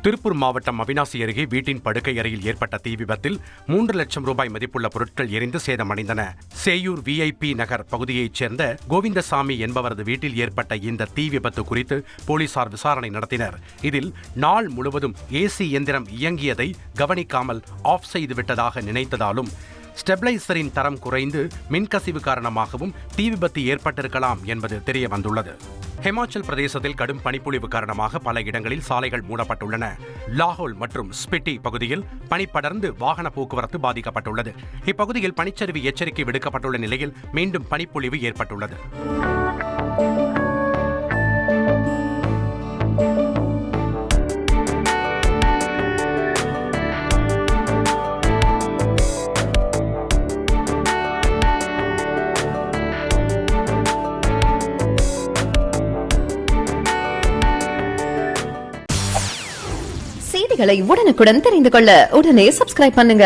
திருப்பூர் மாவட்டம் அவிநாசி அருகே வீட்டின் படுக்கை அறையில் ஏற்பட்ட தீ விபத்தில் 3 லட்சம் ரூபாய் மதிப்புள்ள பொருட்கள் எரிந்து சேதமடைந்தன. சேயூர் VIP நகர் பகுதியைச் சேர்ந்த கோவிந்தசாமி என்பவரது வீட்டில் ஏற்பட்ட இந்த தீ விபத்து குறித்து போலீசார் விசாரணை நடத்தினர். இதில் நாள் முழுவதும் AC இயந்திரம் இயங்கியதை கவனிக்காமல் ஆஃப் செய்துவிட்டதாக நினைத்ததாலும் ஸ்டெபிளைசரின் தரம் குறைந்து மின்கசிவு காரணமாகவும் தீ விபத்து ஏற்பட்டிருக்கலாம் என்பது தெரிய வந்துள்ளது. ஹிமாச்சல் பிரதேசத்தில் கடும் பனிப்பொழிவு காரணமாக பல இடங்களில் சாலைகள் மூடப்பட்டுள்ளன. லாஹோல் மற்றும் ஸ்பிட்டி பகுதியில் பனி படர்ந்து வாகன போக்குவரத்து பாதிக்கப்பட்டுள்ளது. இப்பகுதியில் பனிச்சரிவு எச்சரிக்கை விடுக்கப்பட்டுள்ள நிலையில் மீண்டும் பனிப்பொழிவு ஏற்பட்டுள்ளது. செய்திகளை உடனுக்குடன் தெரிந்து கொள்ள உடனே சப்ஸ்கிரைப் பண்ணுங்க.